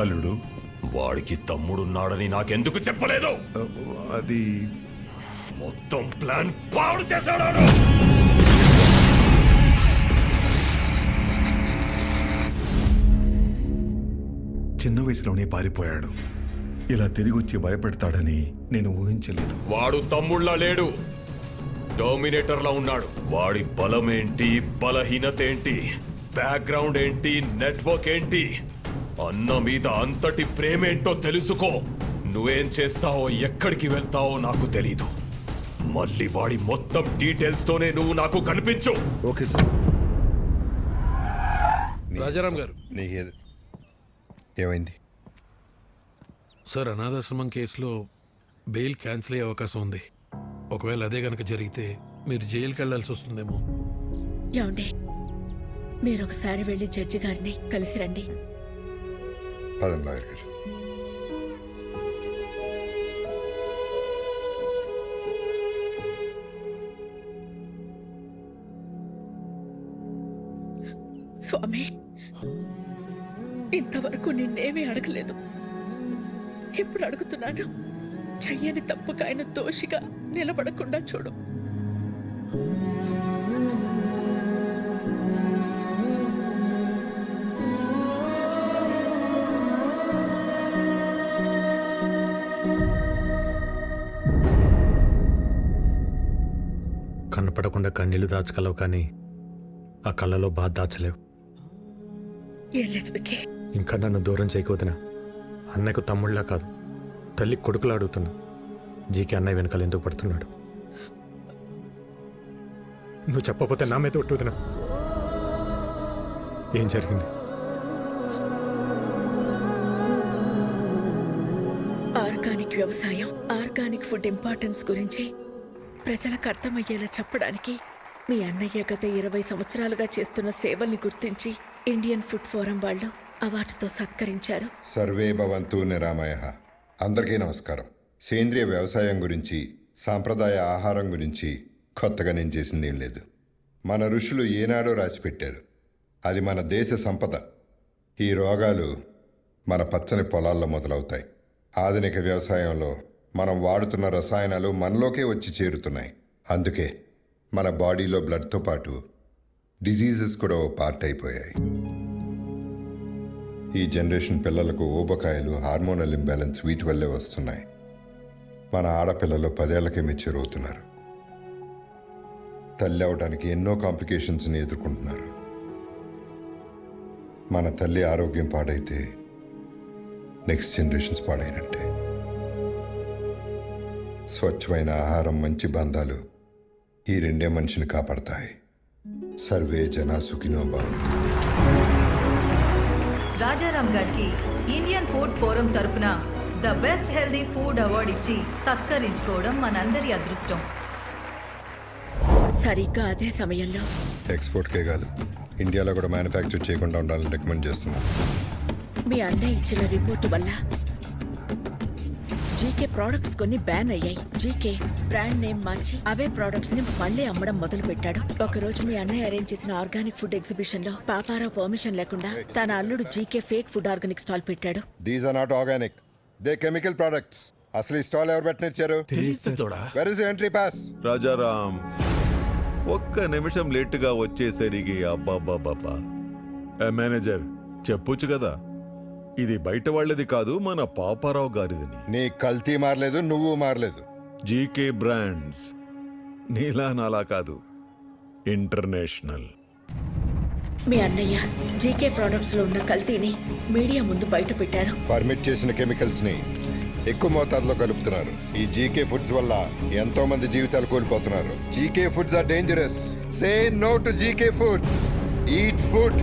అల్లుడు వాడికి తమ్ముడున్నాడని నాకెందుకు చెప్పలేదు? అది మొత్తం ప్లాన్ పాడు చేశాడు. చిన్న వయసులోనే పారిపోయాడు. ఇలా తిరిగి వచ్చి భయపెడతాడని నేను ఊహించలేదు. వాడు తమ్ముళ్ళ లేడు, డామినేటర్లా ఉన్నాడు. వాడి బలమేంటి, బలహీనత ఏంటి, బ్యాక్గ్రౌండ్ ఏంటి, నెట్వర్క్ ఏంటి, అన్న మీద అంతటి ప్రేమేంటో తెలుసుకో. నువ్వేం చేస్తావో, ఎక్కడికి వెళ్తావో నాకు తెలీదు. మళ్ళీ వాడి మొత్తం డీటెయిల్స్ తోనే నువ్వు నాకు కనిపించు. Okay sir. రాజారాం గారు, ఏమైంది సార్? అనాథాశ్రమం కేసులో బెయిల్ క్యాన్సిల్ అయ్యే అవకాశం ఉంది. ఒకవేళ అదే గనక జరిగితే మీరు జైలుకి వెళ్లాల్సి వస్తుందేమో. ఏమండి, మీరు ఒకసారి వెళ్ళి జడ్జి గారిని కలిసి రండి. పదండి లాయర్ గారు. స్వామి, ఇంతవరకు నిన్నేమీ అడగలేదు. ఇప్పుడు అడుగుతున్నాను. చెయ్యని తప్పుకు ఆయన దోషిగా నిలబడకుండా చూడు. కనపడకుండా కన్నీళ్లు దాచగలవు, కానీ ఆ కళ్ళలో బాధ దాచలేవు. ఏం లేదు విక్కీ. ఇంకా నన్ను దూరం చేయకపోతున్నా. అన్నయ్యకు తమ్ముళ్ళ కాదు, తల్లి కొడుకులా అడుగుతున్నా. జీకే అన్నయ్య వెనకాల ఎందుకు పడుతున్నాడు? నువ్వు చెప్పకపోతే నా మీద ఒట్టుతున్నా. ఏం జరిగింది? ఆర్గానిక్ వ్యవసాయం, ఆర్గానిక్ ఫుడ్ ఇంపార్టెన్స్ గురించి ప్రజలకు అర్థమయ్యేలా చెప్పడానికి మీ అన్నయ్య గత 20 సంవత్సరాలుగా చేస్తున్న సేవల్ని గుర్తించి ఇండియన్ ఫుడ్ ఫోరం వాళ్ళు అవార్డుతో సత్కరించారు. సర్వే భవంతు నిరామయః. అందరికీ నమస్కారం. సేంద్రియ వ్యవసాయం గురించి, సాంప్రదాయ ఆహారం గురించి కొత్తగా నేను చేసింది ఏం లేదు. మన ఋషులు ఏనాడో రాసిపెట్టారు. అది మన దేశ సంపద. ఈ రోగాలు మన పచ్చని పొలాల్లో మొదలవుతాయి. ఆధునిక వ్యవసాయంలో మనం వాడుతున్న రసాయనాలు మనలోకే వచ్చి చేరుతున్నాయి. అందుకే మన బాడీలో బ్లడ్తో పాటు డిజీజెస్ కూడా ఓ పార్ట్ అయిపోయాయి. ఈ జనరేషన్ పిల్లలకు ఊబకాయలు, హార్మోనల్ ఇంబ్యాలెన్స్ వీటి వల్లే వస్తున్నాయి. మన ఆడపిల్లలు 10 ఏళ్లకే మెచ్యూర్ అవుతున్నారు. తల్లి అవడానికి ఎన్నో కాంప్లికేషన్స్ని ఎదుర్కొంటున్నారు. మన తల్లి ఆరోగ్యం పాడైతే నెక్స్ట్ జనరేషన్స్ పాడైనట్టే. స్వచ్ఛమైన ఆహారం, మంచి బంధాలు ఈ రెండే మనిషిని కాపాడతాయి. సర్వే జనా సుఖినో భవంతు. రాజారాం గారికి ఇండియన్ ఫుడ్ ఫోరం తరపున the best healthy food award ఇచ్చి సత్కరించుకోవడం మనందరి అదృష్టం. సరిగ్గా అదే సమయంలో ఎక్స్పోర్ట్కే కాదు, ఇండియాలో కూడా మ్యానుఫ్యాక్చర్ చేయకుండా ఉండాలని రికమెండ్ చేస్తున్నాను. మీ అన్నయ్య ఇచ్చిన రిపోర్టు వల్ల జీకే ప్రోడక్ట్స్ కొన్ని బ్యాన్ అయ్యాయి. జీకే బ్రాండ్ నేమ్ మార్చి అవే ప్రోడక్ట్స్ ని మళ్లీ అమ్మడం మొదలు పెట్టాడు. ఒకరోజు మీ అన్నయ్య అరేంజ్ చేసిన ఆర్గానిక్ ఫుడ్ ఎగ్జిబిషన్ లో పాపారావు పర్మిషన్ లేకుండా తన అల్లుడు GK fake food organic stall పెట్టాడు. These are not organic, they chemical products. అసలు ఈ స్టాల్ ఎవరు పెట్టనిచ్చారు? Where is entry pass? Rajaram, ఒక్క నిమిషం లేటుగా వచ్చేసరికి అబ్బాబ్బాబ్బా. మేనేజర్ చెప్పొచ్చు కదా, ఇది బయట వాళ్ళది కాదు, మన పాపారావు గారిదని. నీ కల్తీ మారలేదు, నువ్వు మారలేదు. జీకే బ్రాండ్స్ నీలా నాలా కాదు, ఇంటర్నేషనల్. మీ అన్నయ్య జీకే ప్రొడక్ట్స్ లో ఉన్న కల్తీని మీడియా ముందు బయట పెట్టారు. పర్మిట్ చేసిన కెమికల్స్ ని ఎక్కువ మోతాదులో కలుపుతున్నారు. ఈ జీకే ఫుడ్స్ వల్ల ఎంతో మంది జీవితాలు కోల్పోతున్నారు. GK foods are dangerous. Say no to GK foods. Eat food,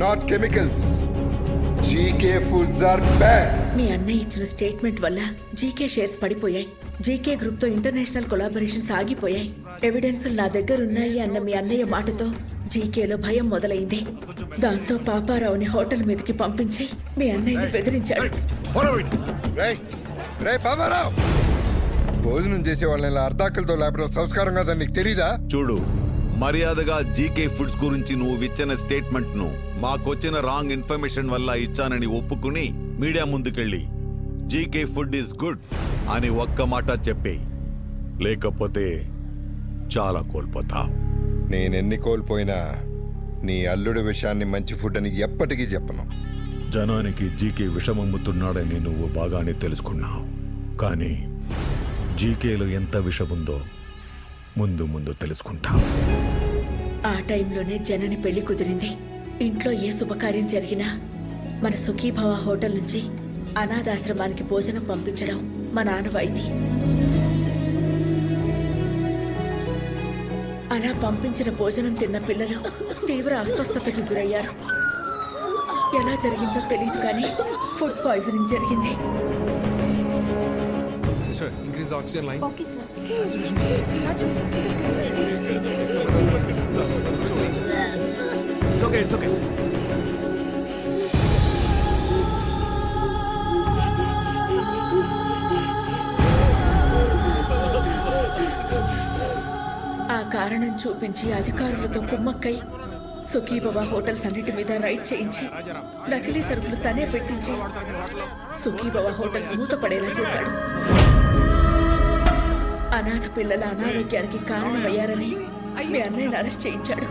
not chemicals. GK foods are bad. మీ అన్నయ్య ఇచ్చిన స్టేట్మెంట్ వల్ల జీకే షేర్స్ పడిపోయాయి. జీకే గ్రూప్ తో ఇంటర్నేషనల్ కొలాబరేషన్స్ ఆగిపోయాయి. ఎవిడెన్సులు నా దగ్గర ఉన్నాయి అన్న మీ అన్నయ్య మాటతో జీకేలో భయం మొదలైంది. దాంతో పాపారావుని హోటల్ మీదకి పంపించి మీ అన్నయ్యని బెదిరించాడు. భోజనం చేసే వాళ్ళని అర్ధాకలతో లేపడం సంస్కారం కాదని నీకు తెలీదా? చూడు, మర్యాదగా జీకే ఫుడ్స్ గురించి నువ్వు ఇచ్చిన స్టేట్మెంట్ ను మాకొచ్చిన రాంగ్ ఇన్ఫర్మేషన్ వల్ల ఇచ్చానని ఒప్పుకుని మీడియా ముందుకెళ్ళి జీకే ఫుడ్ ఈస్ గుడ్ అని ఒక్క మాట చెప్పేయి. లేకపోతే చాలా కోల్పోతా. నేనెన్ని కోల్పోయినా నీ అల్లుడి విషయాన్ని మంచి ఫుడ్ అని ఎప్పటికీ చెప్పను. జనానికి జీకే విషమమ్ముతున్నాడని నువ్వు బాగానే తెలుసుకున్నావు. కానీ జీకేలో ఎంత విషముందో ముందు ముందు తెలుసుకుంటావు. ఆ టైంలోనే జనని పెళ్లి కుదిరింది. ఇంట్లో ఏ శుభకార్యం జరిగినా మన సుఖీభవ హోటల్ నుంచి అనాథాశ్రమానికి భోజనం పంపించడం మా నాన్నవాయితీ. అలా పంపించిన భోజనం తిన్న పిల్లలు తీవ్ర అస్వస్థతకి గురయ్యారు. ఎలా జరిగిందో తెలియదు కానీ ఫుడ్ పాయిజనింగ్ జరిగింది. Increase the oxygen line. Okay, sir. It's okay, it's okay. ఆ కారణం చూపించి అధికారులతో కుమ్మక్కై సుఖీభవ హోటల్స్ అన్నిటి మీద రైడ్ చేయించి నకిలీ సరుకులు తనే పెట్టించి సుఖీభవ హోటల్స్ మూతపడేలా చేశాడు. అనాథ పిల్లల అనారోగ్యానికి కారణమయ్యారని మీ అన్నయ్యని అరెస్ట్ చేయించాడు.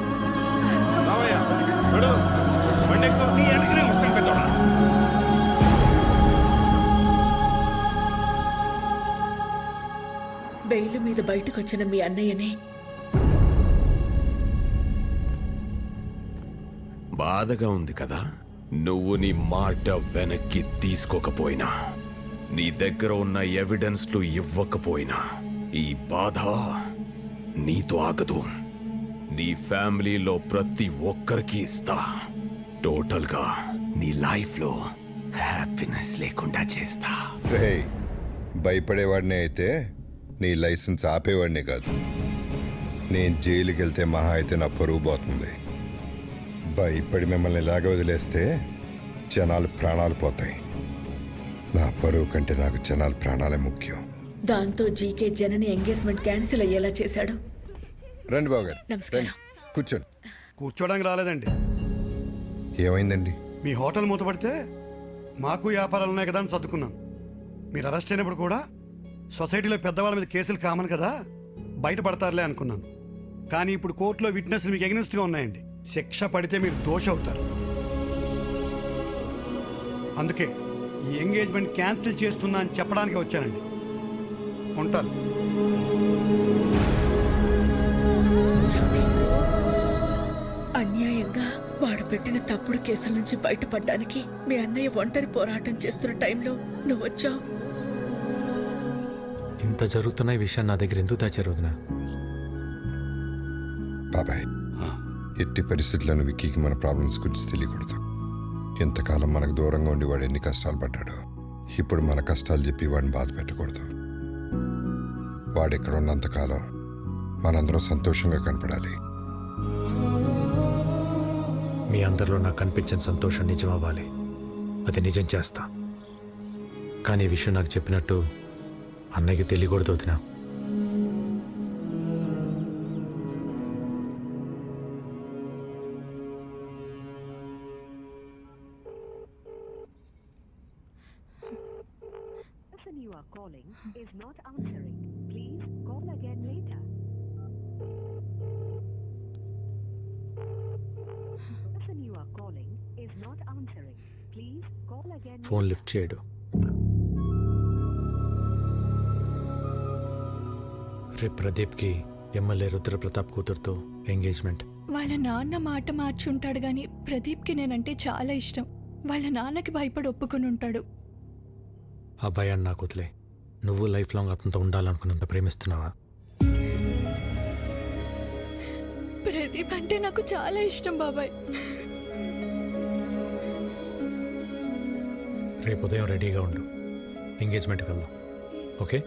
బెయిల్ మీద బయటకొచ్చిన మీ అన్నయ్యని బాధగా ఉంది కదా. నువ్వు నీ మాట వెనక్కి తీసుకోకపోయినా, నీ దగ్గర ఉన్న ఎవిడెన్స్లు ఇవ్వకపోయినా ఈ బాధ నీతో ఆగదు. నీ ఫ్యామిలీలో ప్రతి ఒక్కరికి ఇస్తా. టోటల్గా నీ లైఫ్లో హ్యాపీనెస్ లేకుండా చేస్తా. రే, భయపడేవాడినే అయితే నీ లైసెన్స్ ఆపేవాడినే కాదు. నేను జైలుకి వెళ్తే మహా అయితే నా పరువు పోతుంది. భయపడి మిమ్మల్ని ఇలాగ వదిలేస్తే జనాలు ప్రాణాలు పోతాయి. నా పరువు కంటే నాకు జనాల ప్రాణాలే ముఖ్యం. దాంతో జీకే జనని ఎంగేజ్మెంట్ క్యాన్సిల్ అయ్యేలా చేశాడు. రండి బాబు గారు, నమస్కారం. రండి, కూర్చోండి. కూర్చోడానికి రాలేదండి. ఏమైందండి? మీ హోటల్ మూతపడితే మాకు వ్యాపారాలు ఉన్నాయి కదా అని సర్దుకున్నాను. మీరు అరెస్ట్ అయినప్పుడు కూడా సొసైటీలో పెద్దవాళ్ళ మీద కేసులు కామన్ కదా, బయటపడతారులే అనుకున్నాను. కానీ ఇప్పుడు కోర్టులో విట్నెస్లు మీకు ఎగనెస్ట్గా ఉన్నాయండి. శిక్ష పడితే మీరు దోష అవుతారు. అందుకే ఈ ఎంగేజ్మెంట్ క్యాన్సిల్ చేస్తున్నా అని చెప్పడానికి వచ్చానండి. ఉంటాను. అన్యాయంగా వాడు పెట్టిన తప్పుడు కేసుల నుంచి బయటపడడానికి మీ అన్నయ్య ఒంటరి పోరాటం చేస్తున్న టైంలో నువ్వు వచ్చావు. ఇంత జరుగుతున్న ఈ విషయం నా దగ్గర ఎందుకు దాచారు వదినా? బాబాయ్, ఎట్టి పరిస్థితులను విక్కీకి మన ప్రాబ్లమ్స్ గురించి తెలియకూడదు. ఇంతకాలం మనకు దూరంగా ఉండి వాడు ఎన్ని కష్టాలు పడ్డాడో, ఇప్పుడు మన కష్టాలు చెప్పి వాడిని బాధ పెట్టకూడదు. వాడు ఇక్కడ ఉన్నంతకాలం మనందరం సంతోషంగా కనపడాలి. మీ అందరిలో నాకు కనిపించిన సంతోషం నిజం అవ్వాలి. అది నిజం చేస్తా. కానీ ఈ విషయం నాకు చెప్పినట్టు అన్నయ్యకి తెలియకూడదు వదినా. You are calling is not answering. Please call again later. The person you are calling is not answering. Please call again. Phone lift చేయడు. రేపు ప్రదీప్కి ఎమ్మెల్యే రుద్రప్రతాప్ కూతురుతో ఎంగేజ్మెంట్. వాళ్ళ నాన్న మాట మార్చుంటాడు గాని ప్రదీప్కి నేనంటే చాలా ఇష్టం. వాళ్ళ నాన్నకి భయపడి ఒప్పుకొని ఉంటాడు. ఆ భయాన్ని నాకు వదిలే. నువ్వు లైఫ్ లాంగ్ అతనితో ఉండాలనుకున్నంత ప్రేమిస్తున్నావా? ప్రదీప్ అంటే నాకు చాలా ఇష్టం బాబాయ్. రేపు ఉదయం రెడీగా ఉండు. ఎంగేజ్మెంట్కి వెళ్దాం. ఓకే?